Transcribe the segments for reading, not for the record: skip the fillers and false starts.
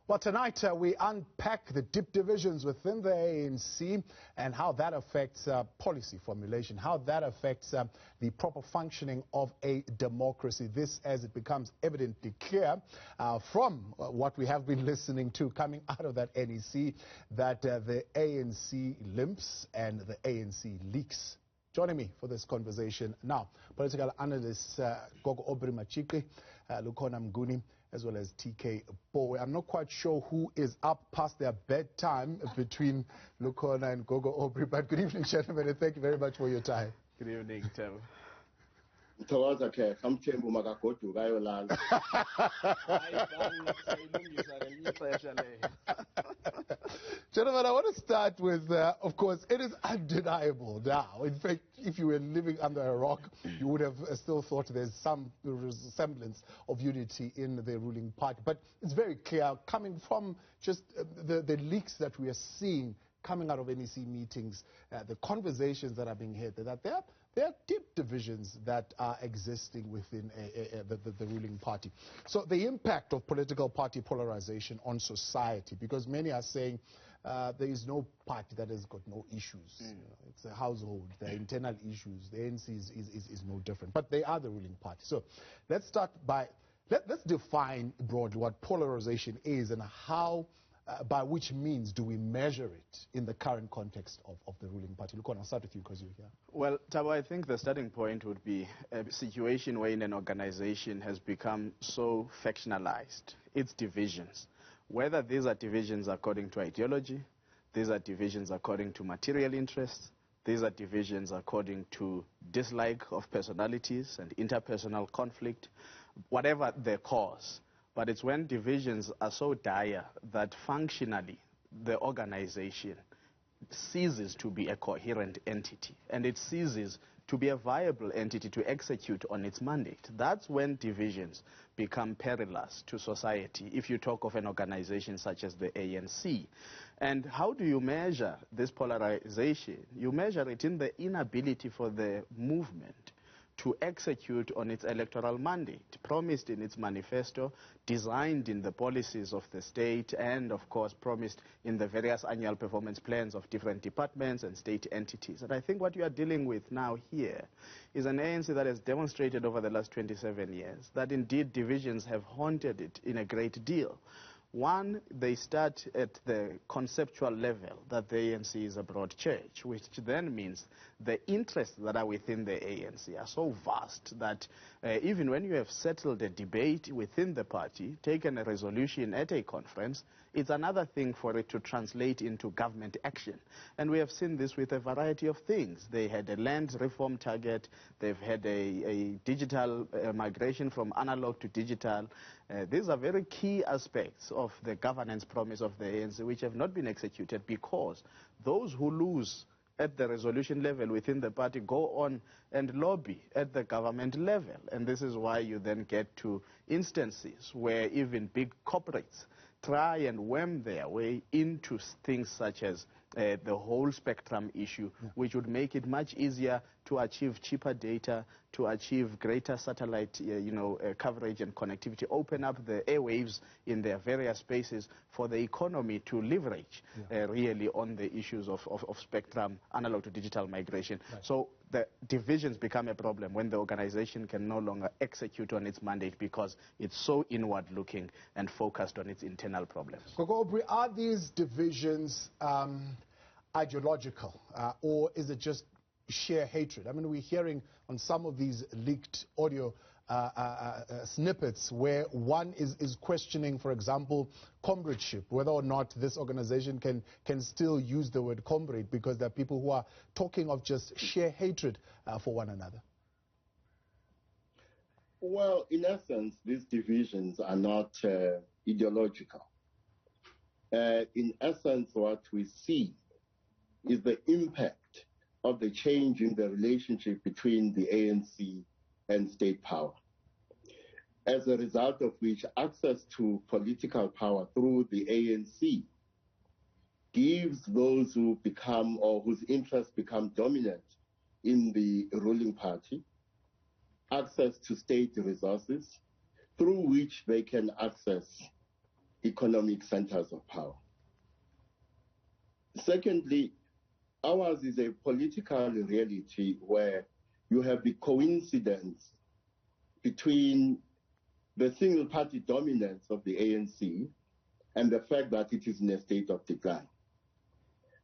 Well, tonight we unpack the deep divisions within the ANC and how that affects policy formulation, how that affects the proper functioning of a democracy. This as it becomes evidently clear from what we have been listening to coming out of that NEC, that the ANC limps and the ANC leaks. Joining me for this conversation now, political analyst Gogo Obri Machike, Lukhona Mnguni, as well as TK Bowe. I'm not quite sure who is up past their bedtime between Lukhona and Gogo Obri, but good evening, gentlemen, and thank you very much for your time. Good evening, Tim. Gentlemen, I want to start with, of course, it is undeniable now. In fact, if you were living under a rock, you would have still thought there's some semblance of unity in the ruling party. But it's very clear, coming from just the leaks that we are seeing coming out of NEC meetings, the conversations that are being had, that there are deep divisions that are existing within the ruling party. So the impact of political party polarization on society, because many are saying there is no party that has got no issues. You know, it's a household, there are internal issues. The ANC is no different, but they are the ruling party. So let's start by, let's define broadly what polarization is and how, by which means do we measure it in the current context of the ruling party? Look, I'll start with you because you're here. Well, Tabo, I think the starting point would be a situation where an organization has become so factionalized, its divisions, whether these are divisions according to ideology, these are divisions according to material interests, these are divisions according to dislike of personalities and interpersonal conflict, whatever the cause. But it's when divisions are so dire that functionally the organization ceases to be a coherent entity and it ceases to be a viable entity to execute on its mandate. That's when divisions become perilous to society, if you talk of an organization such as the ANC. And how do you measure this polarization? You measure it in the inability for the movement to execute on its electoral mandate, promised in its manifesto, designed in the policies of the state, and of course promised in the various annual performance plans of different departments and state entities. And I think what you are dealing with now here is an ANC that has demonstrated over the last 27 years that indeed divisions have haunted it in a great deal. One, they start at the conceptual level that the ANC is a broad church, which then means the interests that are within the ANC are so vast that even when you have settled a debate within the party, taken a resolution at a conference, it's another thing for it to translate into government action. And we have seen this with a variety of things. They had a land reform target, they've had a digital migration from analog to digital. These are very key aspects of the governance promise of the ANC which have not been executed because those who lose at the resolution level within the party go on and lobby at the government level. And this is why you then get to instances where even big corporates try and worm their way into things such as the whole spectrum issue, which would make it much easier to achieve cheaper data, to achieve greater satellite coverage and connectivity, open up the airwaves in their various spaces for the economy to leverage really on the issues of spectrum, analog to digital migration. Right. So the divisions become a problem when the organization can no longer execute on its mandate because it's so inward looking and focused on its internal problems. Gogo Obri, are these divisions ideological or is it just sheer hatred? I mean, we're hearing on some of these leaked audio snippets where one is questioning, for example, comradeship, whether or not this organization can still use the word comrade because there are people who are talking of just sheer hatred for one another. Well, in essence, these divisions are not ideological. In essence, what we see is the impact of the change in the relationship between the ANC and state power, as a result of which access to political power through the ANC gives those who become or whose interests become dominant in the ruling party access to state resources through which they can access economic centers of power. Secondly, ours is a political reality where you have the coincidence between the single-party dominance of the ANC and the fact that it is in a state of decline.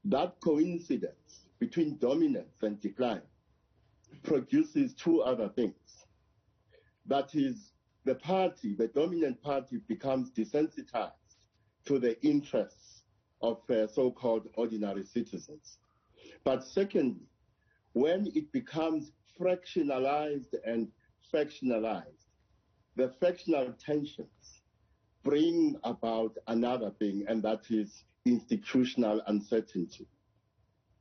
That coincidence between dominance and decline produces two other things. That is, the dominant party becomes desensitized to the interests of so-called ordinary citizens. But secondly, when it becomes fractionalized and factionalized, the factional tensions bring about another thing, and that is institutional uncertainty,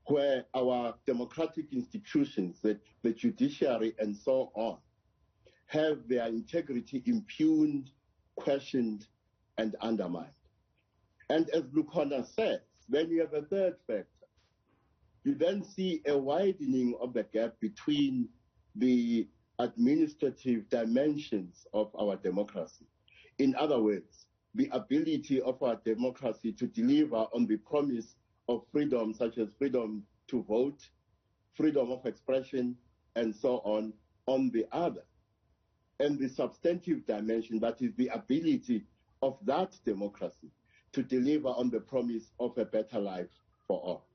where our democratic institutions, the judiciary and so on, have their integrity impugned, questioned, and undermined. And as Lukhona says, when you have a third factor, you then see a widening of the gap between the administrative dimensions of our democracy. In other words, the ability of our democracy to deliver on the promise of freedom, such as freedom to vote, freedom of expression, and so on the other. And the substantive dimension, that is the ability of that democracy to deliver on the promise of a better life for all.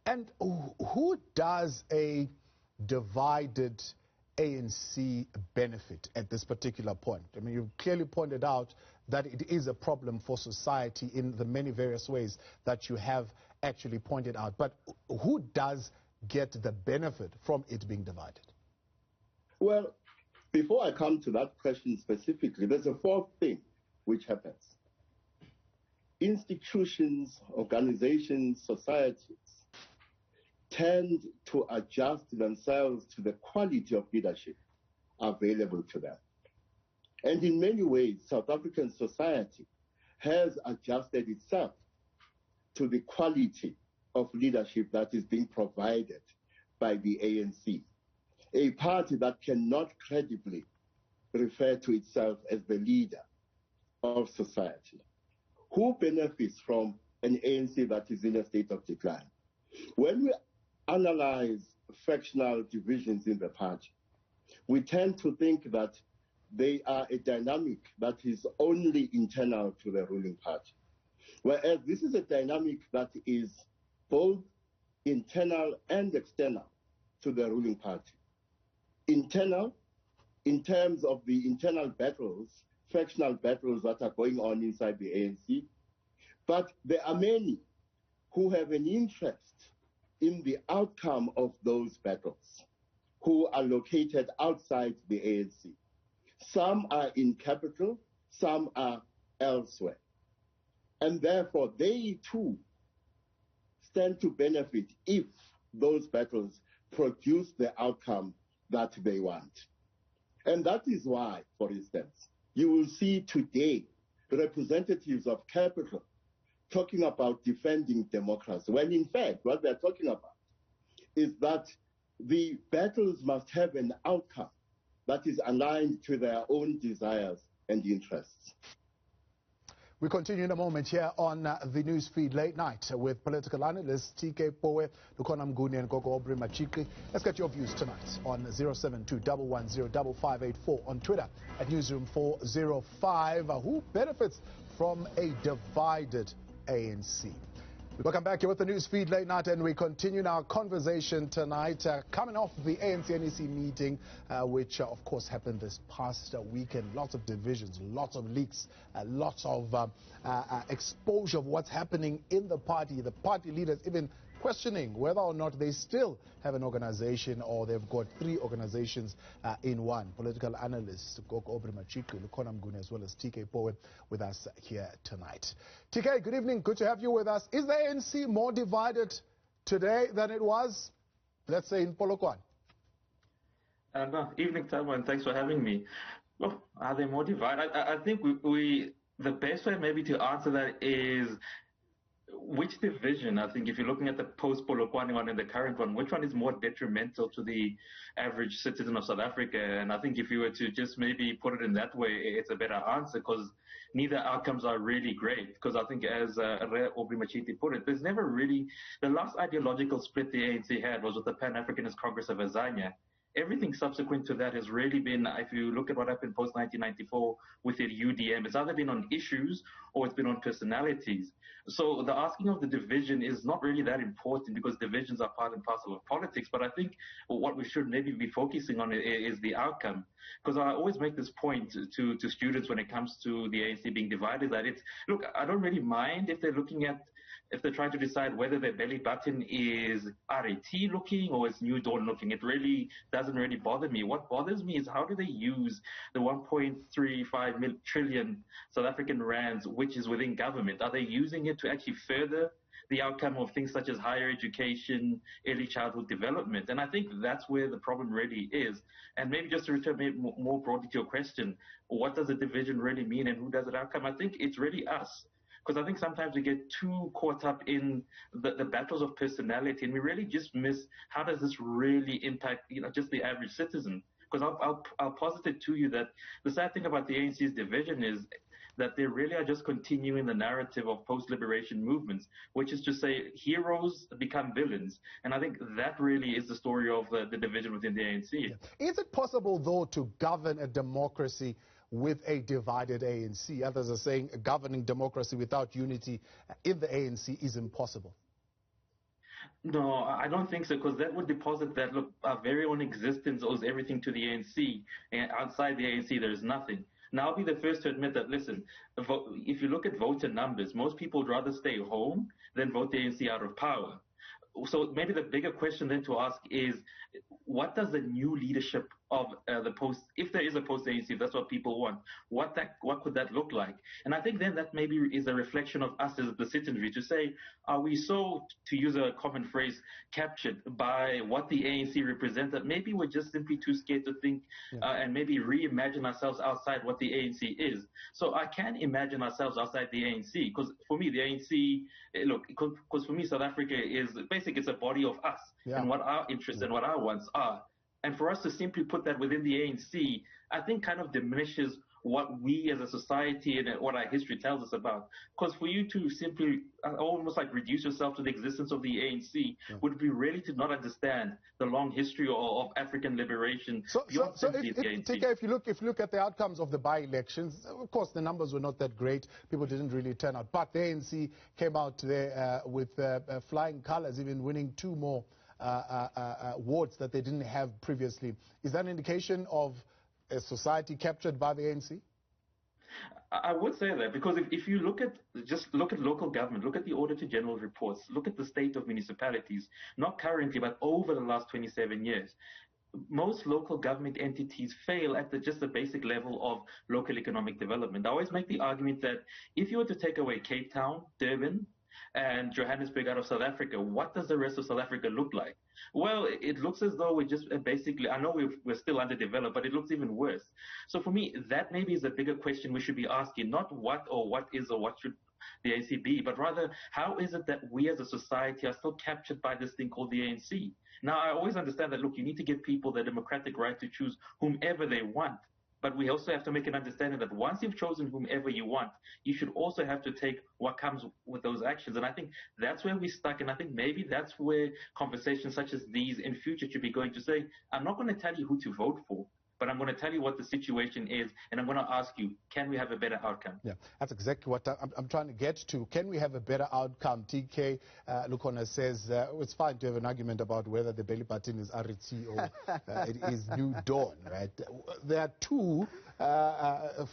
And who does a divided ANC benefit at this particular point? I mean, you've clearly pointed out that it is a problem for society in the many various ways that you have actually pointed out. But who does get the benefit from it being divided? Well, before I come to that question specifically, there's a fourth thing which happens. Institutions, organizations, societies tend to adjust themselves to the quality of leadership available to them. And in many ways, South African society has adjusted itself to the quality of leadership that is being provided by the ANC, a party that cannot credibly refer to itself as the leader of society. Who benefits from an ANC that is in a state of decline? When we analyze factional divisions in the party, we tend to think that they are a dynamic that is only internal to the ruling party. Whereas this is a dynamic that is both internal and external to the ruling party. Internal, in terms of the internal battles, factional battles that are going on inside the ANC, but there are many who have an interest in the outcome of those battles, who are located outside the ANC. Some are in capital, some are elsewhere. And therefore, they too stand to benefit if those battles produce the outcome that they want. And that is why, for instance, you will see today representatives of capital talking about defending democracy, when in fact what they're talking about is that the battles must have an outcome that is aligned to their own desires and interests. We continue in a moment here on the news feed late night with political analysts TK Poe, Lukhona Mnguni and Gogo Obri Machiki. Let's get your views tonight on 072-110-5584, on Twitter at Newsroom405. Who benefits from a divided ANC? We'll come back here with the news feed late night, and we continue our conversation tonight, coming off the ANC-NEC meeting, which of course happened this past weekend. Lots of divisions, lots of leaks, lots of exposure of what's happening in the party. The party leaders even questioning whether or not they still have an organization, or they've got three organizations in one. Political analyst Gogo Obri Machiki, Lukhona Mnguni, as well as TK Poe with us here tonight. TK, good evening. Good to have you with us. Is the ANC more divided today than it was, let's say, in Polokwane? Evening, Tabo, and thanks for having me. Well, are they more divided? I think the best way maybe to answer that is which division, I think, if you're looking at the post-Polokwane one and the current one, which one is more detrimental to the average citizen of South Africa? And I think if you were to just maybe put it in that way, it's a better answer, because neither outcomes are really great. Because I think, as Aubrey Machiti put it, there's never really, the last ideological split the ANC had was with the Pan-Africanist Congress of Azania. Everything subsequent to that has really been, if you look at what happened post-1994 with the UDM, it's either been on issues or it's been on personalities. So the asking of the division is not really that important, because divisions are part and parcel of politics. But I think what we should maybe be focusing on is the outcome. Because I always make this point to students when it comes to the ANC being divided, that it's, look, I don't really mind if they're trying to decide whether their belly button is RAT looking or it's New Dawn looking. It really doesn't really bother me. What bothers me is how do they use the 1.35 trillion South African rands, which is within government? Are they using it to actually further the outcome of things such as higher education, early childhood development? And I think that's where the problem really is. And maybe just to return more broadly to your question, what does a division really mean and who does it outcome? I think it's really us. Because I think sometimes we get too caught up in the battles of personality, and we really just miss how does this really impact, just the average citizen. Because I'll posit it to you that the sad thing about the ANC's division is that they really are just continuing the narrative of post-liberation movements, which is to say heroes become villains. And I think that really is the story of the division within the ANC. Yeah. Is it possible, though, to govern a democracy with a divided ANC? Others are saying governing democracy without unity in the ANC is impossible. No, I don't think so, because that would deposit that, look, our very own existence owes everything to the ANC, and outside the ANC there is nothing. Now, I'll be the first to admit that, listen, if you look at voter numbers, most people would rather stay home than vote the ANC out of power. So maybe the bigger question then to ask is, what does the new leadership of the post, if there is a post-ANC, if that's what people want, what could that look like? And I think then that maybe is a reflection of us as the citizenry to say, are we so, to use a common phrase, captured by what the ANC represents that maybe we're just simply too scared to think and maybe reimagine ourselves outside what the ANC is. So I can imagine ourselves outside the ANC, because for me, the ANC, look, because for me, South Africa is basically, it's a body of us and what our interests and what our wants are. And for us to simply put that within the ANC, I think kind of diminishes what we as a society and what our history tells us about. Because for you to simply almost like reduce yourself to the existence of the ANC would be really to not understand the long history of African liberation beyond simply the ANC. If you look at the outcomes of the by-elections, of course the numbers were not that great. People didn't really turn out. But the ANC came out there with flying colors, even winning 2 more wards that they didn't have previously. Is that an indication of a society captured by the ANC? I would say that, because if you look at local government, look at the Auditor General reports, look at the state of municipalities, not currently, but over the last 27 years, most local government entities fail at just the basic level of local economic development. I always make the argument that if you were to take away Cape Town, Durban, and Johannesburg out of South Africa, what does the rest of South Africa look like? Well, it looks as though we're just basically, I know we're still underdeveloped, but it looks even worse. So for me, that maybe is a bigger question we should be asking, not what is or what should the ANC be, but rather how is it that we as a society are still captured by this thing called the ANC? Now, I always understand that, look, you need to give people the democratic right to choose whomever they want. But we also have to make an understanding that once you've chosen whomever you want, you should also have to take what comes with those actions. And I think that's where we're stuck. And I think maybe that's where conversations such as these in future should be going to say, I'm not going to tell you who to vote for, but I'm going to tell you what the situation is, and I'm going to ask you, can we have a better outcome? Yeah, that's exactly what I'm trying to get to. Can we have a better outcome? TK Lukona says, it's fine to have an argument about whether the belly button is RT or it is New Dawn, right? There are 2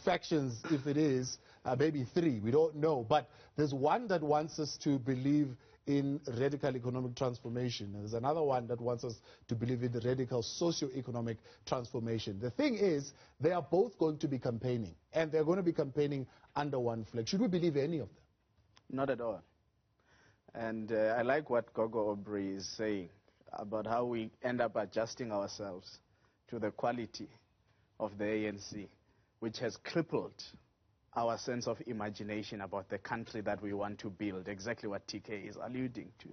factions, if it is, maybe 3, we don't know. But there's one that wants us to believe in radical economic transformation. There's another one that wants us to believe in the radical socio-economic transformation. The thing is, they are both going to be campaigning, and they're going to be campaigning under one flag. Should we believe any of them? Not at all. And I like what Gogo Aubrey is saying about how we end up adjusting ourselves to the quality of the ANC, which has crippled our sense of imagination about the country that we want to build, exactly what TK is alluding to.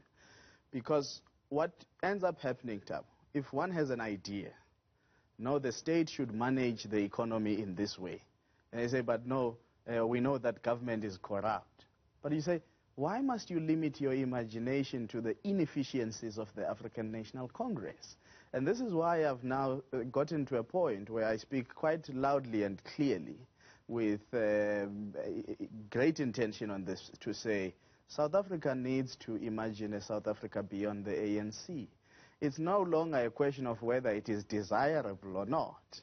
Because what ends up happening, Tab, if one has an idea, no, the state should manage the economy in this way. And they say, but no, we know that government is corrupt. But you say, why must you limit your imagination to the inefficiencies of the African National Congress? And this is why I've now gotten to a point where I speak quite loudly and clearly with great intention on this to say, South Africa needs to imagine a South Africa beyond the ANC. It's no longer a question of whether it is desirable or not.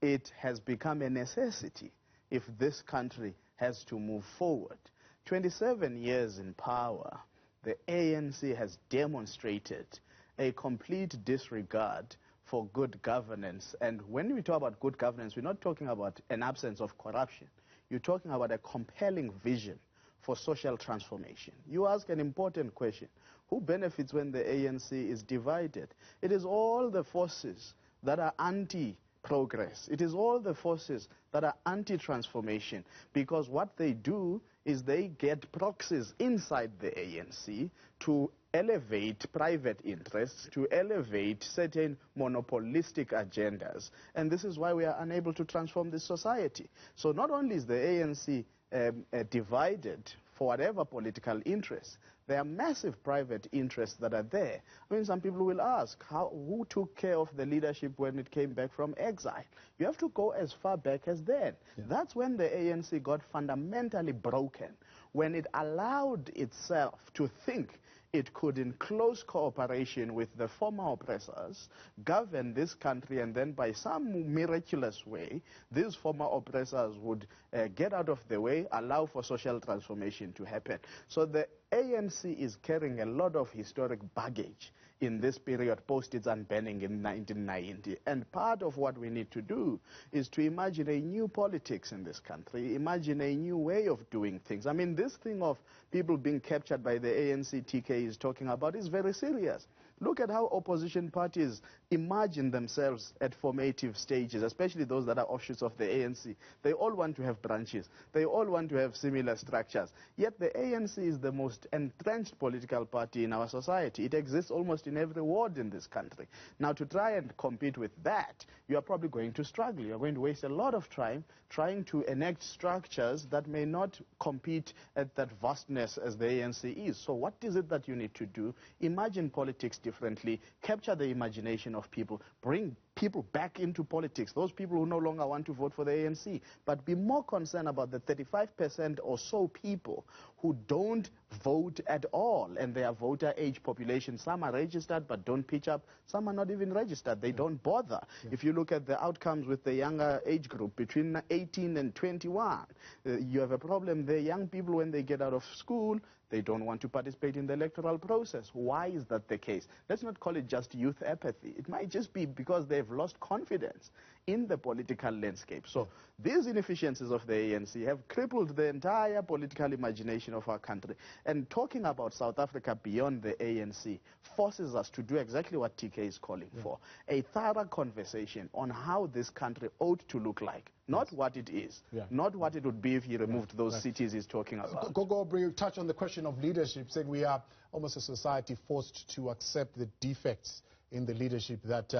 It has become a necessity if this country has to move forward. 27 years in power, the ANC has demonstrated a complete disregard for good governance. And when we talk about good governance, we're not talking about an absence of corruption. You're talking about a compelling vision for social transformation. You ask an important question. Who benefits when the ANC is divided? It is all the forces that are anti-progress. It is all the forces that are anti-transformation, because what they do is they get proxies inside the ANC to elevate private interests, to elevate certain monopolistic agendas. And this is why we are unable to transform this society. So not only is the ANC divided for whatever political interests, there are massive private interests that are there. I mean, some people will ask, who took care of the leadership when it came back from exile? You have to go as far back as then. Yeah. That's when the ANC got fundamentally broken, when it allowed itself to think it could, in close cooperation with the former oppressors, govern this country, and then by some miraculous way, these former oppressors would get out of the way, allow for social transformation to happen. So the ANC is carrying a lot of historic baggage in this period post its unbanning in 1990. And part of what we need to do is to imagine a new politics in this country, imagine a new way of doing things. I mean, this thing of people being captured by the ANC TK is talking about is very serious. Look at how opposition parties imagine themselves at formative stages, especially those that are offshoots of the ANC. They all want to have branches. They all want to have similar structures. Yet the ANC is the most entrenched political party in our society. It exists almost in every ward in this country. Now, to try and compete with that, you are probably going to struggle. You are going to waste a lot of time trying to enact structures that may not compete at that vastness as the ANC is. So what is it that you need to do? Imagine politics differently, capture the imagination of people, bring people back into politics, those people who no longer want to vote for the ANC, but be more concerned about the 35% or so people who don't vote at all, and their voter age population. Some are registered but don't pitch up. Some are not even registered. They don't bother. Yeah. If you look at the outcomes with the younger age group, between 18 and 21, you have a problem there. Young people, when they get out of school, they don't want to participate in the electoral process. Why is that the case? Let's not call it just youth apathy. It might just be because they've lost confidence in the political landscape. So these inefficiencies of the ANC have crippled the entire political imagination of our country. And talking about South Africa beyond the ANC forces us to do exactly what TK is calling for, a thorough conversation on how this country ought to look like. Not what it is, not what it would be if he removed those cities he's talking about. Gogo, you touch on the question of leadership, saying we are almost a society forced to accept the defects in the leadership that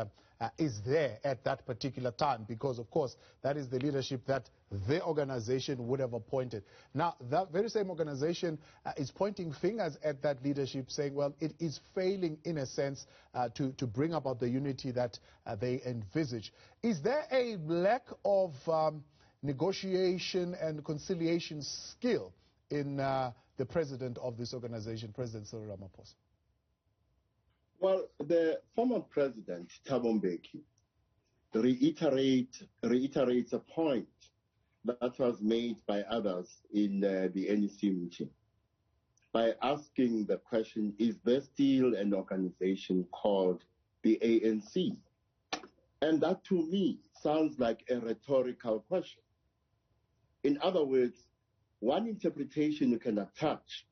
is there at that particular time, because, of course, that is the leadership that the organization would have appointed. Now, that very same organization is pointing fingers at that leadership, saying, well, it is failing, in a sense, to bring about the unity that they envisage. Is there a lack of negotiation and conciliation skill in the president of this organization, President Cyril Ramaphosa? Well, the former president, Thabo Mbeki, reiterates a point that was made by others in the NEC meeting by asking the question, is there still an organization called the ANC? And that, to me, sounds like a rhetorical question. In other words, one interpretation you can attach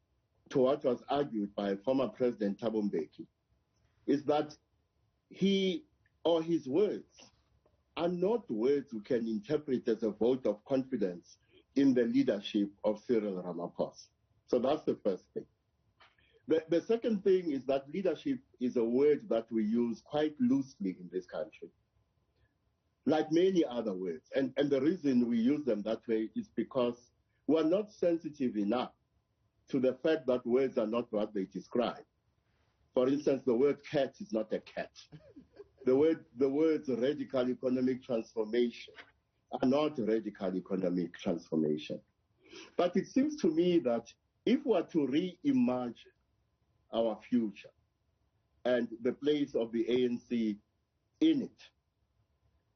to what was argued by former President Thabo Mbeki is that he or his words are not words we can interpret as a vote of confidence in the leadership of Cyril Ramaphosa. So that's the first thing. The second thing is that leadership is a word that we use quite loosely in this country, like many other words. And the reason we use them that way is because we are not sensitive enough to the fact that words are not what they describe. For instance, the word cat is not a cat. The words radical economic transformation are not radical economic transformation. But it seems to me that if we are to reimagine our future and the place of the ANC in it,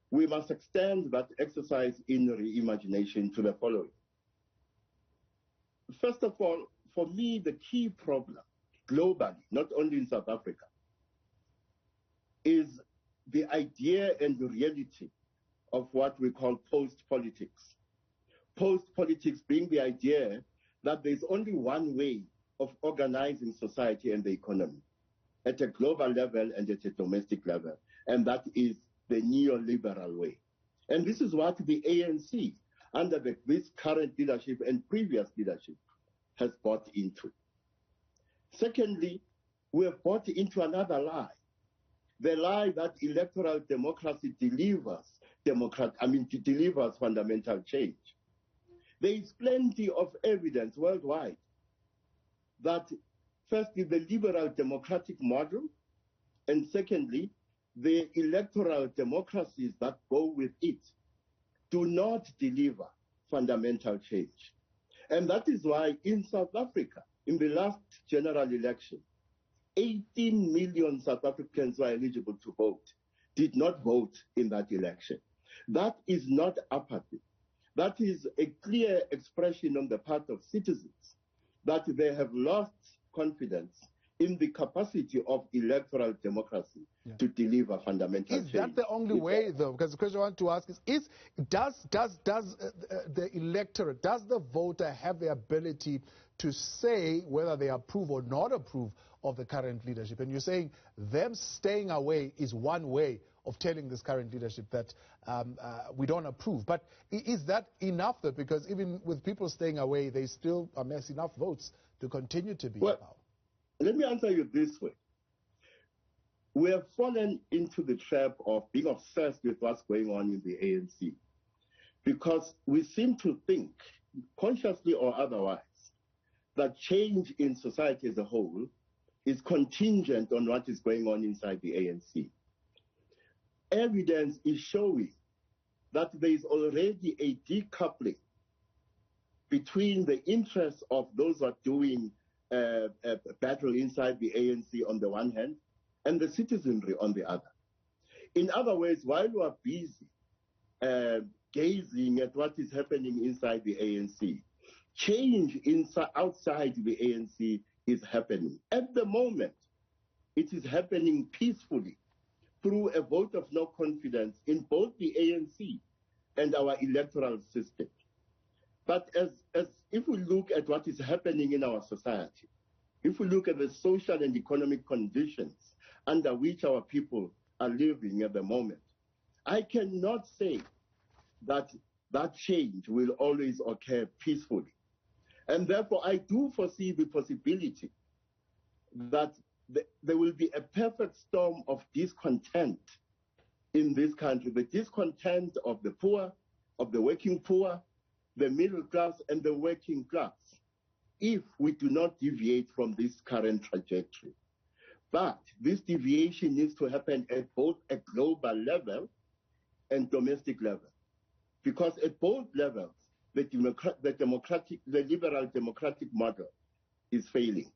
we must extend that exercise in reimagination to the following. First of all, for me, the key problem globally, not only in South Africa, is the idea and the reality of what we call post-politics. Post-politics being the idea that there's only one way of organizing society and the economy at a global level and at a domestic level, and that is the neoliberal way. And this is what the ANC, under this current leadership and previous leadership, has bought into. Secondly, we have bought into another lie, the lie that electoral democracy delivers fundamental change. There is plenty of evidence worldwide that, firstly, the liberal democratic model, and secondly, the electoral democracies that go with it do not deliver fundamental change. And that is why in South Africa, in the last general election, 18 million South Africans who are eligible to vote did not vote in that election. That is not apathy. That is a clear expression on the part of citizens that they have lost confidence in the capacity of electoral democracy to deliver fundamental change. Is that the only way, though? Because the question I want to ask is does the electorate, does the voter have the ability to say whether they approve or not approve of the current leadership? And you're saying them staying away is one way of telling this current leadership that we don't approve. But is that enough, though? Because even with people staying away, they still amass enough votes to continue to be in power. Let me answer you this way. We have fallen into the trap of being obsessed with what's going on in the ANC because we seem to think, consciously or otherwise, that change in society as a whole is contingent on what is going on inside the ANC. Evidence is showing that there is already a decoupling between the interests of those who are doing battle inside the ANC on the one hand, and the citizenry on the other. In other words, while we are busy gazing at what is happening inside the ANC, change outside the ANC is happening. At the moment, it is happening peacefully through a vote of no confidence in both the ANC and our electoral system. But if we look at what is happening in our society, if we look at the social and economic conditions under which our people are living at the moment, I cannot say that that change will always occur peacefully. And therefore, I do foresee the possibility that there will be a perfect storm of discontent in this country, the discontent of the poor, of the working poor, the middle class, and the working class, if we do not deviate from this current trajectory. But this deviation needs to happen at both a global level and domestic level. Because at both levels, the liberal democratic model is failing.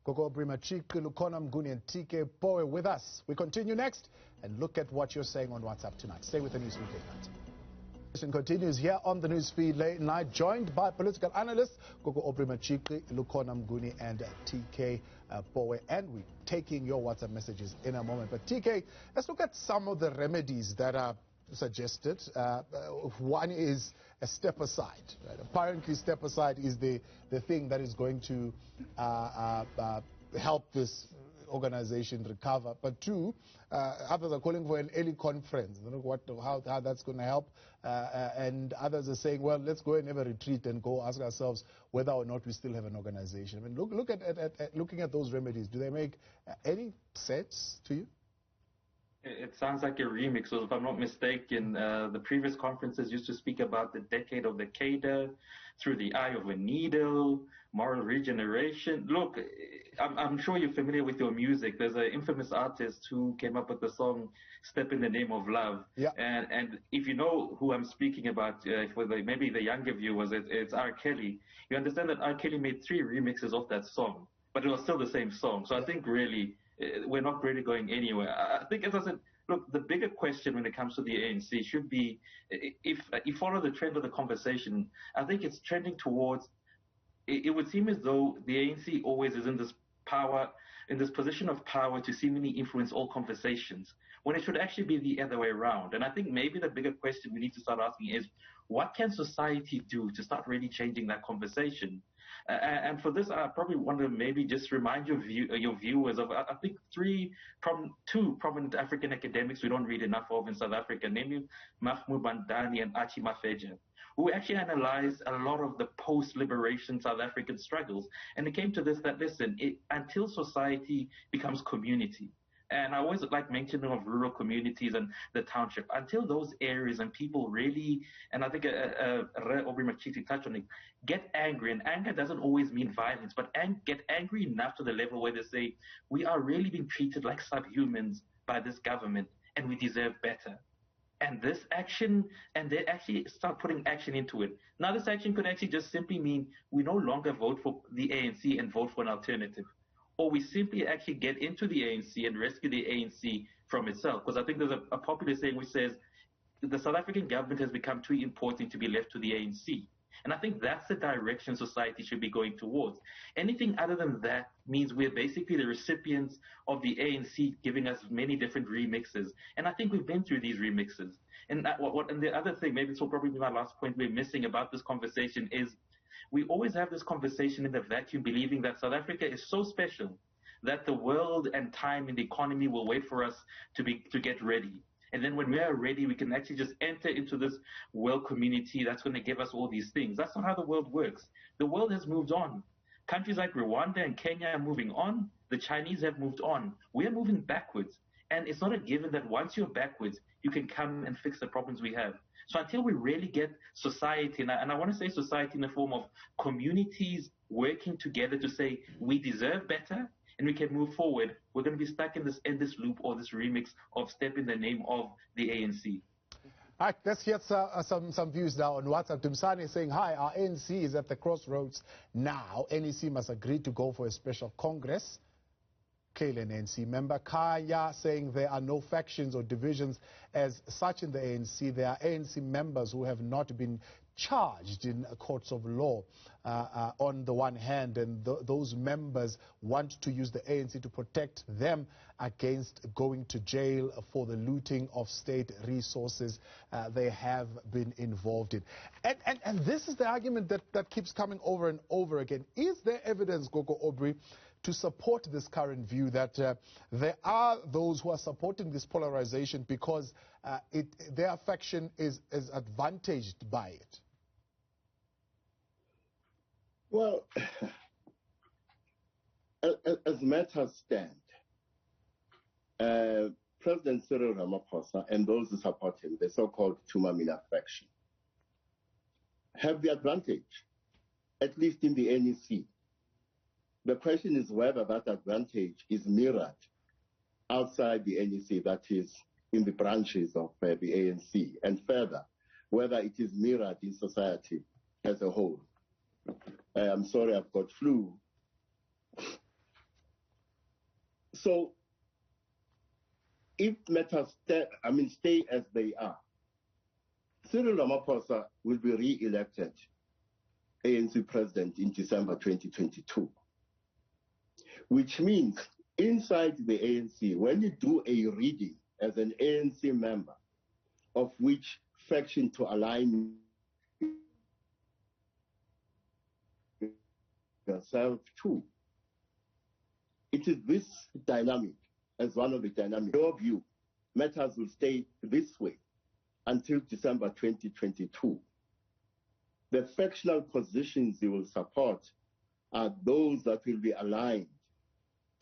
Gogo Brimachike, Lukona Mguni, and TK Poe with us. We continue next and look at what you're saying on WhatsApp tonight. Stay with the Newsweek Late Night. Continues here on the Newsfeed Late Night, joined by political analysts Gogo Brimachike, Lukona Mguni, and TK Poe. And we're taking your WhatsApp messages in a moment. But TK, let's look at some of the remedies that are suggested. One is a step aside. Right? Apparently, step aside is the thing that is going to help this organization recover? But two, others are calling for an early conference. I don't know how that's going to help. And others are saying, well, let's go and have a retreat and go ask ourselves whether or not we still have an organization. I mean, looking at those remedies, do they make any sense to you? It sounds like a remix. So if I'm not mistaken, the previous conferences used to speak about the decade of the Cadre, through the eye of a needle, moral regeneration. Look, I'm sure you're familiar with your music. There's an infamous artist who came up with the song "Step in the Name of Love." Yeah. And if you know who I'm speaking about, for maybe the younger viewers, it's R. Kelly. You understand that R. Kelly made 3 remixes of that song, but it was still the same song. So I think really we're not really going anywhere. I think, as I said, look, the bigger question when it comes to the ANC should be, if you follow the trend of the conversation, I think it's trending towards, it would seem as though the ANC always is in this position of power to seemingly influence all conversations, when it should actually be the other way around. And I think maybe the bigger question we need to start asking is, what can society do to start really changing that conversation? And for this, I probably want to maybe just remind your viewers of, I think, two prominent African academics we don't read enough of in South Africa, namely Mahmoud Bandani and Achi Mafeja, who actually analyzed a lot of the post-liberation South African struggles. And it came to this, that listen, until society becomes community, and I always like mentioning of rural communities and the township, until those areas and people really, and I think Aubrey Machiti touched on it, get angry. And anger doesn't always mean violence, but get angry enough to the level where they say, we are really being treated like subhumans by this government and we deserve better. And this action, and they actually start putting action into it. Now, this action could actually just simply mean we no longer vote for the ANC and vote for an alternative. Or we simply actually get into the ANC and rescue the ANC from itself. Because I think there's a popular saying which says the South African government has become too important to be left to the ANC. And I think that's the direction society should be going towards. Anything other than that means we're basically the recipients of the ANC giving us many different remixes. And I think we've been through these remixes. And and the other thing, maybe this will probably be my last point we're missing about this conversation, is we always have this conversation in the vacuum, believing that South Africa is so special that the world and time and the economy will wait for us to get ready. And then when we are ready, we can actually just enter into this world community that's going to give us all these things. That's not how the world works. The world has moved on. Countries like Rwanda and Kenya are moving on. The Chinese have moved on. We are moving backwards. And it's not a given that once you're backwards, you can come and fix the problems we have. So until we really get society, and I want to say society in the form of communities working together to say we deserve better and we can move forward, we're going to be stuck in this loop or this remix of step in the name of the ANC. All right, let's get some views now on WhatsApp. Dumsani is saying, hi, our ANC is at the crossroads now. NEC must agree to go for a special Congress. Kayla, ANC member. Kaya saying there are no factions or divisions as such in the ANC. There are ANC members who have not been charged in courts of law on the one hand, and those members want to use the ANC to protect them against going to jail for the looting of state resources they have been involved in. And this is the argument that keeps coming over and over again. Is there evidence, Gogo Aubrey, to support this current view that there are those who are supporting this polarization because their faction is advantaged by it? Well, as matters stand, President Cyril Ramaphosa and those who support him, the so-called Tumamina faction, have the advantage, at least in the NEC. The question is whether that advantage is mirrored outside the NEC, that is, in the branches of the ANC, and further, whether it is mirrored in society as a whole. I'm sorry, I've got flu. So, if matters stay as they are, Cyril Ramaphosa will be re-elected ANC president in December 2022. Which means inside the ANC, when you do a reading as an ANC member of which faction to align yourself to, it is this dynamic as one of the dynamics. In your view, matters will stay this way until December 2022. The factional positions you will support are those that will be aligned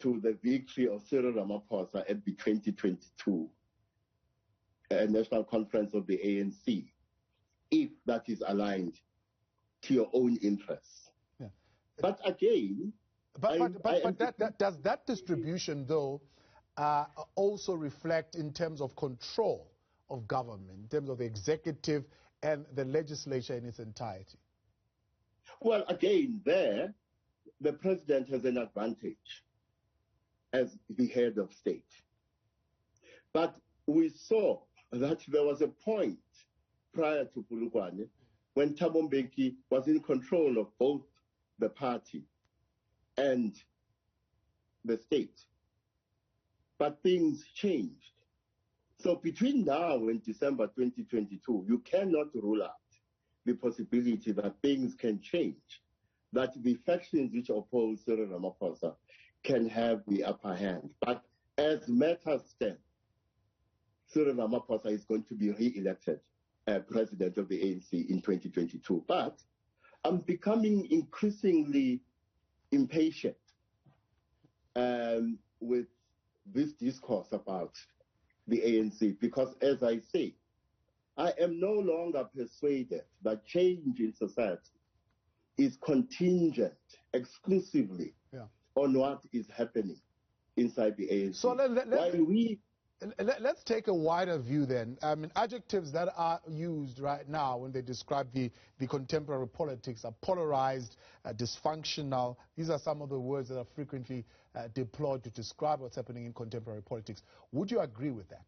to the victory of Cyril Ramaphosa at the 2022 National Conference of the ANC, if that is aligned to your own interests. Yeah. But again, does that distribution, though, also reflect in terms of control of government, in terms of the executive and the legislature in its entirety? Well, again, there, the president has an advantage as the head of state. But we saw that there was a point prior to Polokwane when Thabo Mbeki was in control of both the party and the state. But things changed. So between now and December 2022, you cannot rule out the possibility that things can change, that the factions which oppose Cyril Ramaphosa can have the upper hand. But as matters stand, Cyril Ramaphosa is going to be re-elected president of the ANC in 2022. But I'm becoming increasingly impatient with this discourse about the ANC, because as I say, I am no longer persuaded that change in society is contingent exclusively on what is happening inside the ANC. So let's take a wider view then. I mean, adjectives that are used right now when they describe the contemporary politics are polarized, dysfunctional. These are some of the words that are frequently deployed to describe what's happening in contemporary politics. Would you agree with that?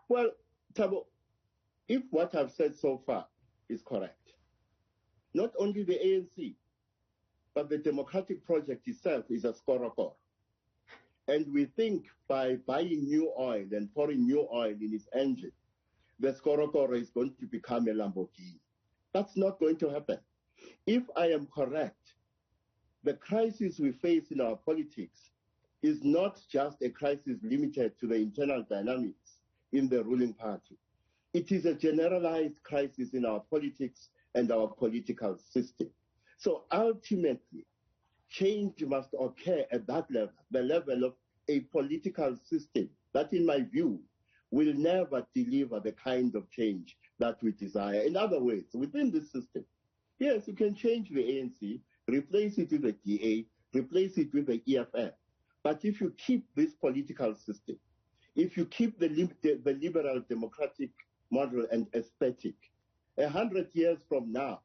Well, Thabo, if what I've said so far is correct, not only the ANC, but the democratic project itself is a scorocor. And we think by buying new oil and pouring new oil in its engine, the scorocor is going to become a Lamborghini. That's not going to happen. If I am correct, the crisis we face in our politics is not just a crisis limited to the internal dynamics in the ruling party. It is a generalized crisis in our politics and our political system. So ultimately, change must occur at that level, the level of a political system that, in my view, will never deliver the kind of change that we desire. In other words, within this system, yes, you can change the ANC, replace it with the DA, replace it with the EFF. But if you keep this political system, if you keep the liberal democratic model and aesthetic, 100 years from now,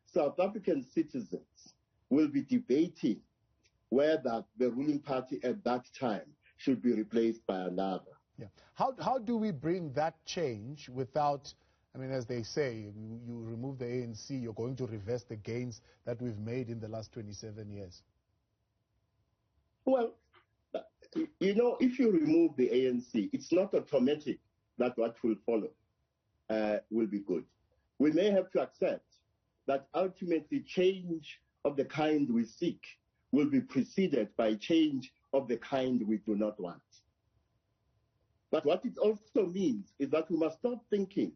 South African citizens will be debating whether the ruling party at that time should be replaced by another. Yeah. How do we bring that change without, I mean, as they say, you remove the ANC, you're going to reverse the gains that we've made in the last 27 years? Well, you know, if you remove the ANC, it's not automatic that what will follow will be good. We may have to accept that ultimately change of the kind we seek will be preceded by change of the kind we do not want. But what it also means is that we must stop thinking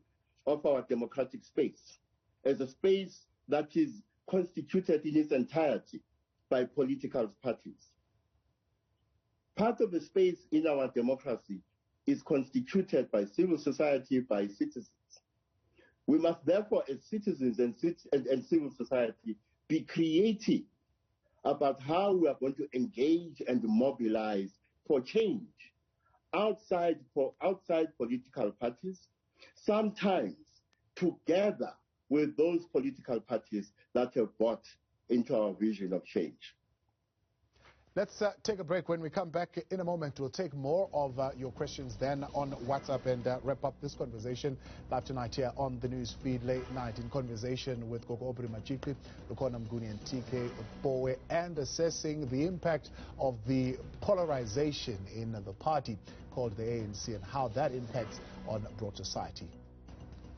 of our democratic space as a space that is constituted in its entirety by political parties. Part of the space in our democracy is constituted by civil society, by citizens. We must therefore, as citizens and civil society, be creative about how we are going to engage and mobilize for change outside political parties, sometimes together with those political parties that have bought into our vision of change. Let's take a break. When we come back in a moment, we'll take more of your questions then on WhatsApp and wrap up this conversation live tonight here on the news feed late night in conversation with Gogo Obri Machikli, Lukhona Mnguni and TK Bowe, and assessing the impact of the polarization in the party called the ANC and how that impacts on broad society.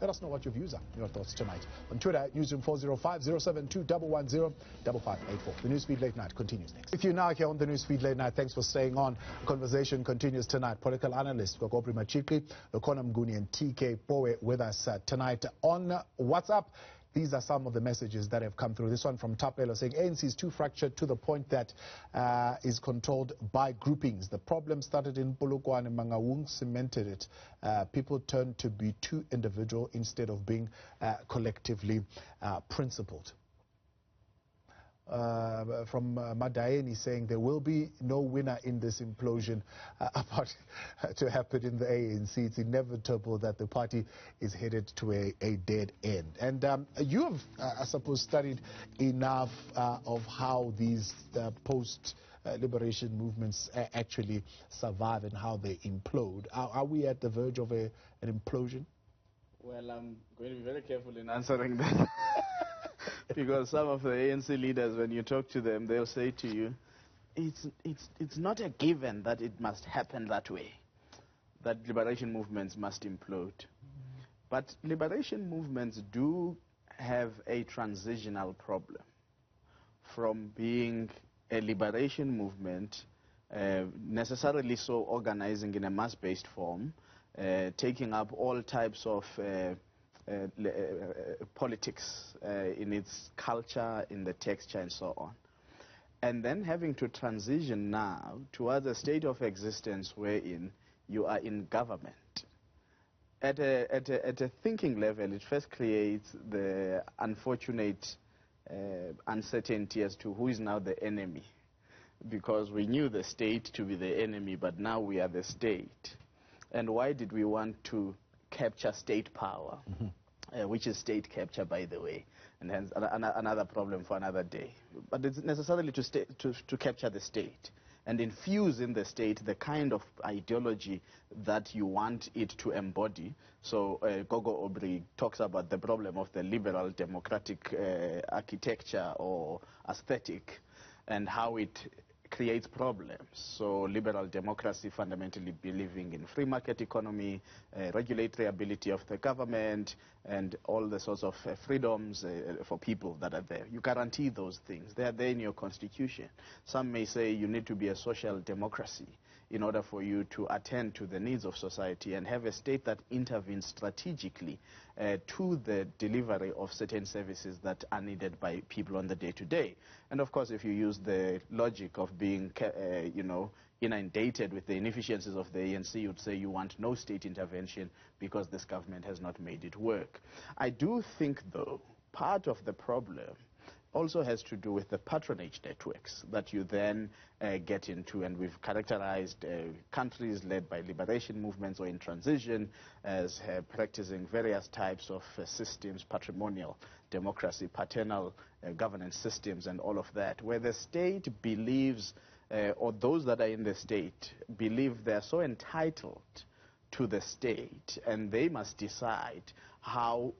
Let us know what your views are, your thoughts tonight. On Twitter at Newsroom 405 072 110 5584. The Newsfeed Late Night continues next. If you're now here on the Newsfeed Late Night, thanks for staying on. The conversation continues tonight. Political analyst Gokopri Machiki, Lokona Mguni and TK Poe with us tonight on WhatsApp. These are some of the messages that have come through. This one from Tapelo saying ANC is too fractured to the point that is controlled by groupings. The problem started in Polokwane and Mangaung cemented it. People turned to be too individual instead of being collectively principled. From Madaeni saying there will be no winner in this implosion about to happen in the ANC. It's inevitable that the party is headed to a dead end. And you have, I suppose, studied enough of how these post-liberation movements actually survive and how they implode. Are we at the verge of an implosion? Well, I'm going to be very careful in answering that. Because some of the ANC leaders, when you talk to them, they'll say to you, it's not a given that it must happen that way, that liberation movements must implode. But liberation movements do have a transitional problem from being a liberation movement, necessarily so organizing in a mass-based form, taking up all types of politics in its culture, in the texture, and so on. And then having to transition now towards a state of existence wherein you are in government. At a thinking level, it first creates the unfortunate uncertainty as to who is now the enemy. Because we knew the state to be the enemy, but now we are the state. And why did we want to capture state power? Which is state capture, by the way, and hence another problem for another day. But it's necessarily to capture the state and infuse in the state the kind of ideology that you want it to embody. So Gogo Obri talks about the problem of the liberal democratic architecture or aesthetic and how it creates problems. So liberal democracy fundamentally believing in free market economy, regulatory ability of the government, and all the sorts of freedoms for people that are there. You guarantee those things. They are there in your constitution. Some may say you need to be a social democracy in order for you to attend to the needs of society and have a state that intervenes strategically to the delivery of certain services that are needed by people on the day-to-day. And of course, if you use the logic of being, inundated with the inefficiencies of the ANC, you'd say you want no state intervention because this government has not made it work. I do think, though, part of the problem also has to do with the patronage networks that you then get into, and we've characterized countries led by liberation movements or in transition as practicing various types of systems, patrimonial democracy, paternal governance systems, and all of that, where the state believes, or those that are in the state believe they're so entitled to the state and they must decide how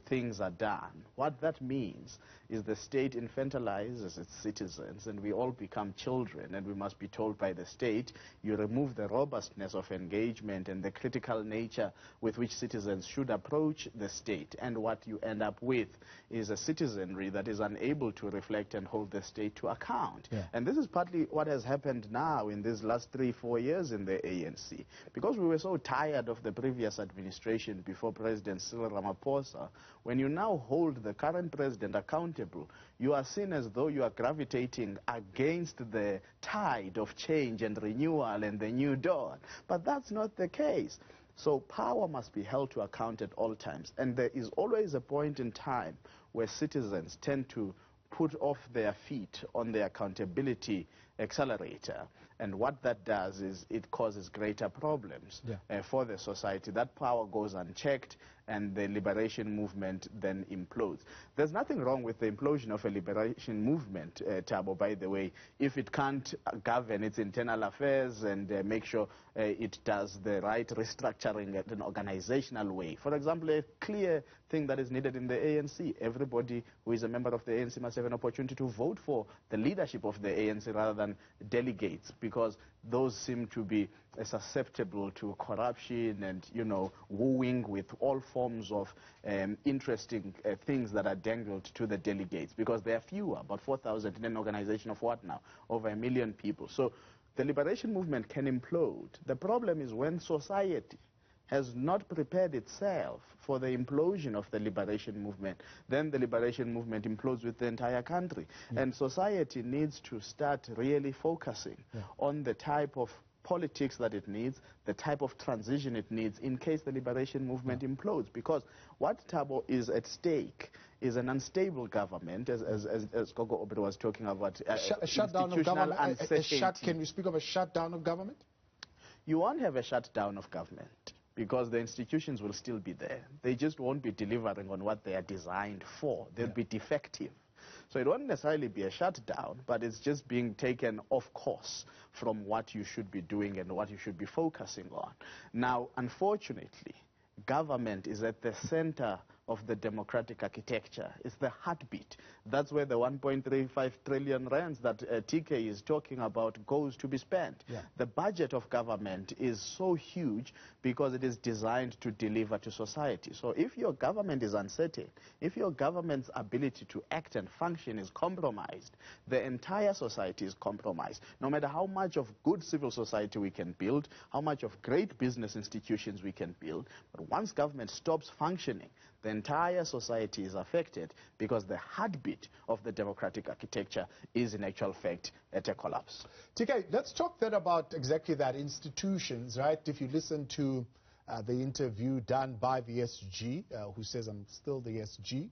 things are done. What that means is the state infantilizes its citizens and we all become children, and we must be told by the state, you remove the robustness of engagement and the critical nature with which citizens should approach the state, and what you end up with is a citizenry that is unable to reflect and hold the state to account. Yeah. And this is partly what has happened now in these last 3-4 years in the ANC, because we were so tired of the previous administration before President Cyril Ramaphosa. When you now hold the current president accountable, you are seen as though you are gravitating against the tide of change and renewal and the new dawn. But that's not the case. So power must be held to account at all times. And there is always a point in time where citizens tend to put off their feet on the accountability accelerator. And what that does is it causes greater problems for the society. That power goes unchecked and the liberation movement then implodes. There's nothing wrong with the implosion of a liberation movement, Thabo, by the way, if it can't govern its internal affairs and make sure it does the right restructuring at an organizational way. For example, a clear thing that is needed in the ANC, everybody who is a member of the ANC must have an opportunity to vote for the leadership of the ANC rather than African delegates, because those seem to be susceptible to corruption and, you know, wooing with all forms of interesting things that are dangled to the delegates, because there are fewer, about 4,000 in an organization of what now? Over 1 million people. So the liberation movement can implode. The problem is when society has not prepared itself for the implosion of the liberation movement, then the liberation movement implodes with the entire country. And society needs to start really focusing on the type of politics that it needs, the type of transition it needs in case the liberation movement implodes. Because what Thabo is at stake is an unstable government, as Gogo Obed was talking about. A shutdown of government. Can you speak of a shutdown of government? You won't have a shutdown of government, because the institutions will still be there. They just won't be delivering on what they are designed for. They'll be defective. So it won't necessarily be a shutdown, but it's just being taken off course from what you should be doing and what you should be focusing on. Now, unfortunately, government is at the center of the democratic architecture. It's the heartbeat. That's where the 1.35 trillion rands that TK is talking about goes to be spent. The budget of government is so huge because it is designed to deliver to society. So if your government is uncertain, if your government's ability to act and function is compromised, the entire society is compromised. No matter how much of good civil society we can build, how much of great business institutions we can build, but once government stops functioning, the entire society is affected, because the heartbeat of the democratic architecture is in actual fact at a collapse. TK, let's talk then about exactly that, institutions, right? If you listen to the interview done by the SG, who says I'm still the SG,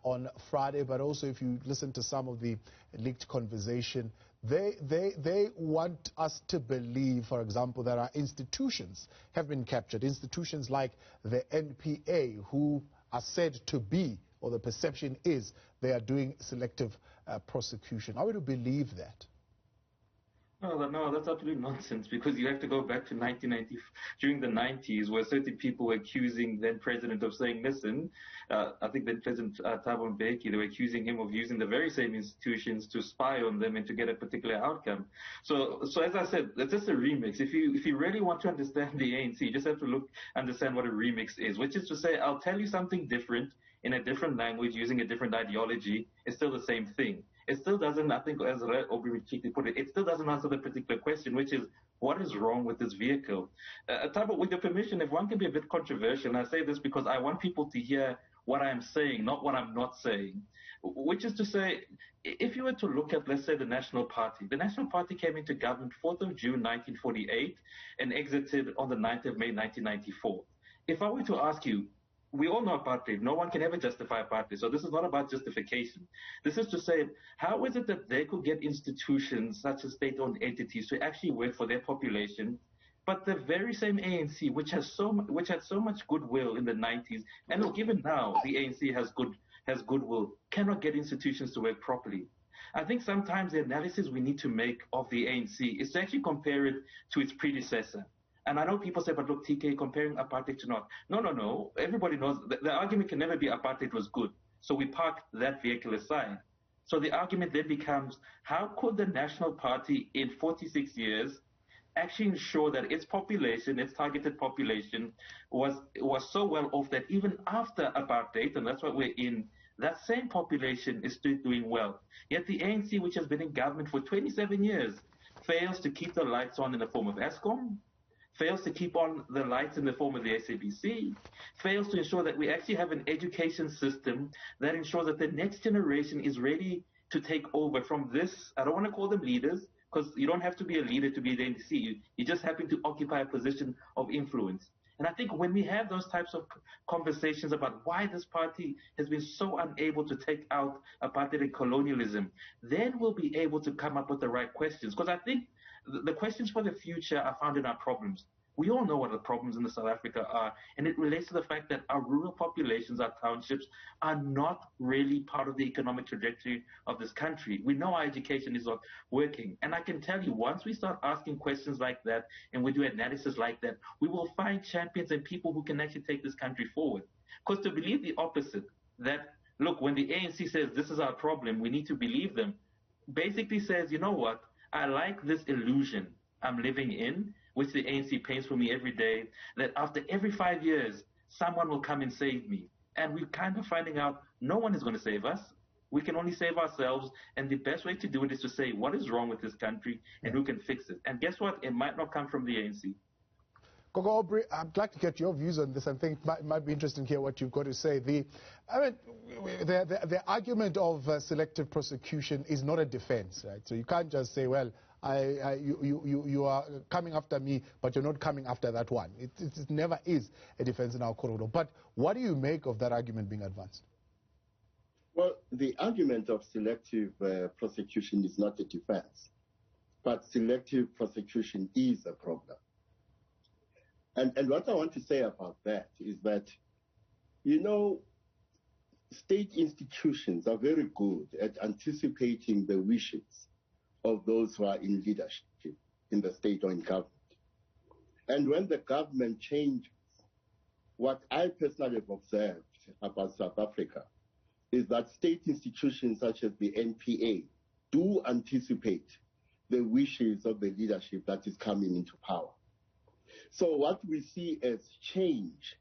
on Friday, but also if you listen to some of the leaked conversation, they want us to believe, for example, that our institutions have been captured. Institutions like the NPA, who are said to be, or the perception is, they are doing selective prosecution. Are we to believe that? No, that's absolute nonsense, because you have to go back to 1990, during the 90s, where certain people were accusing then president of saying, listen, I think then President Thabo Mbeki, they were accusing him of using the very same institutions to spy on them and to get a particular outcome. So as I said, it's just a remix. If you really want to understand the ANC, you just have to understand what a remix is, which is to say, I'll tell you something different in a different language using a different ideology. It's still the same thing. It still doesn't, I think, as Obi put it, it still doesn't answer the particular question, which is, what is wrong with this vehicle? Thabo, with your permission, if one can be a bit controversial, and I say this because I want people to hear what I'm saying, not what I'm not saying, which is to say, if you were to look at, let's say, the National Party came into government 4th of June 1948 and exited on the 9th of May 1994. If I were to ask you, we all know apartheid. No one can ever justify apartheid. So this is not about justification. This is to say, how is it that they could get institutions such as state-owned entities to actually work for their population, but the very same ANC, which had so much goodwill in the 90s, and even now the ANC has goodwill, cannot get institutions to work properly? I think sometimes the analysis we need to make of the ANC is to actually compare it to its predecessor. And I know people say, but look, TK, comparing apartheid to not. No. Everybody knows the argument can never be apartheid was good. So we park that vehicle aside. So the argument then becomes, how could the National Party in 46 years actually ensure that its population, its targeted population, was so well off that even after apartheid, and that's what we're in, that same population is still doing well. Yet the ANC, which has been in government for 27 years, fails to keep the lights on in the form of Eskom, fails to keep on the lights in the form of the SABC, fails to ensure that we actually have an education system that ensures that the next generation is ready to take over from this. I don't want to call them leaders, because you don't have to be a leader to be the NDC. You just happen to occupy a position of influence. And I think when we have those types of conversations about why this party has been so unable to take out apartheid and colonialism, then we'll be able to come up with the right questions. Because I think the questions for the future are found in our problems. We all know what the problems in South Africa are, and it relates to the fact that our rural populations, our townships, are not really part of the economic trajectory of this country. We know our education is not working, and I can tell you, once we start asking questions like that, and we do analysis like that, we will find champions and people who can actually take this country forward. Because to believe the opposite, that, look, when the ANC says this is our problem, we need to believe them, basically says, you know what, I like this illusion I'm living in, which the ANC paints for me every day, that after every 5 years, someone will come and save me. And we're kind of finding out no one is going to save us. We can only save ourselves, and the best way to do it is to say what is wrong with this country and who can fix it. And guess what? It might not come from the ANC. Gogo Aubrey, I'd like to get your views on this. I think it might be interesting to hear what you've got to say. The argument of selective prosecution is not a defense, right? So you can't just say, well, you are coming after me, but you're not coming after that one. It never is a defense in our court of law. But what do you make of that argument being advanced? Well, the argument of selective prosecution is not a defense, but selective prosecution is a problem. And what I want to say about that is that, you know, state institutions are very good at anticipating the wishes of those who are in leadership in the state or in government. And when the government changes, what I personally have observed about South Africa is that state institutions such as the NPA do anticipate the wishes of the leadership that is coming into power. So what we see as change,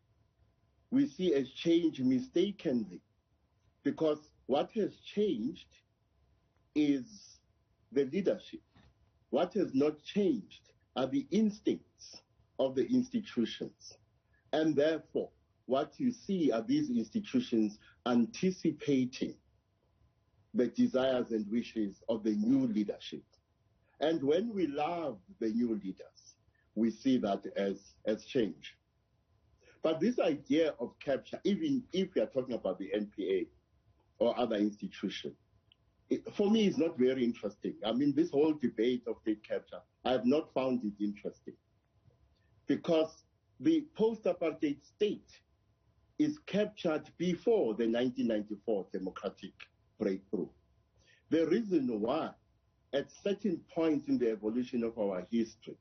we see as change mistakenly, because what has changed is the leadership. What has not changed are the instincts of the institutions. And therefore, what you see are these institutions anticipating the desires and wishes of the new leadership. And when we love the new leaders, we see that as change. But this idea of capture, even if we are talking about the NPA or other institutions, for me is not very interesting. I mean, this whole debate of state capture, I have not found it interesting. Because the post-apartheid state is captured before the 1994 democratic breakthrough. The reason why, at certain points in the evolution of our history,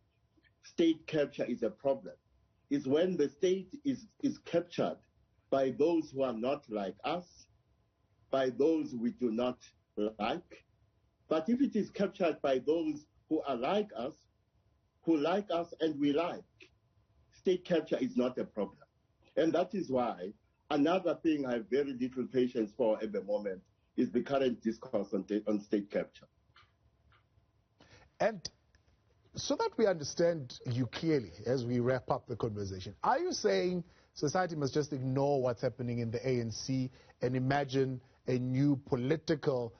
state capture is a problem is when the state is captured by those who are not like us, by those we do not like. But if it is captured by those who are like us, who like us and we like, state capture is not a problem. And that is why another thing I have very little patience for at the moment is the current discourse on state capture. And so that we understand you clearly as we wrap up the conversation, are you saying society must just ignore what's happening in the ANC and imagine a new political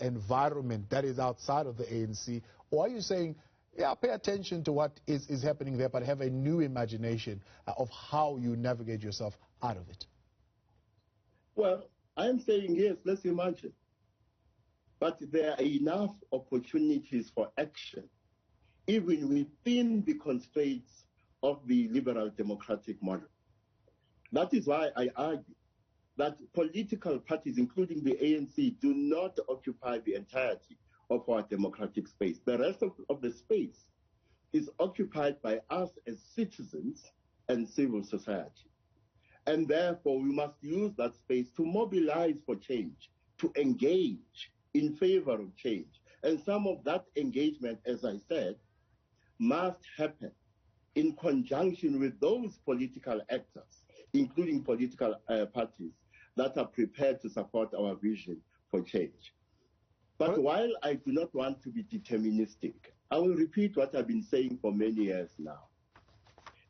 environment that is outside of the ANC? Or are you saying, yeah, pay attention to what is happening there, but have a new imagination of how you navigate yourself out of it? Well, I'm saying yes, let's imagine. But there are enough opportunities for action, even within the constraints of the liberal democratic model. That is why I argue that political parties, including the ANC, do not occupy the entirety of our democratic space. The rest of the space is occupied by us as citizens and civil society. And therefore, we must use that space to mobilize for change, to engage in favor of change. And some of that engagement, as I said, must happen in conjunction with those political actors, including political parties, that are prepared to support our vision for change. But while I do not want to be deterministic, I will repeat what I've been saying for many years now.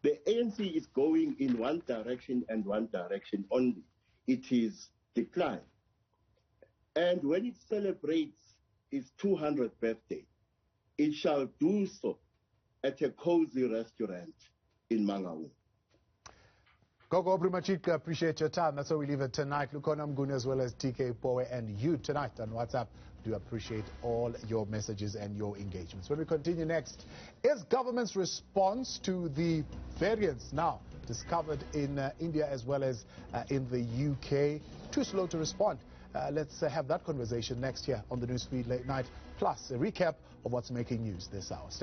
The ANC is going in one direction and one direction only. It is decline. And when it celebrates its 200th birthday, it shall do so at a cozy restaurant in Mangaung. Gogo Aubrey, appreciate your time. That's how we leave it tonight. Lukona Mguni as well as TK Powe and you tonight on WhatsApp. Do appreciate all your messages and your engagements. When we continue next, is government's response to the variants now discovered in India as well as in the UK too slow to respond? Let's have that conversation next here on the Newsfeed Late Night, plus a recap of what's making news this hour. Stay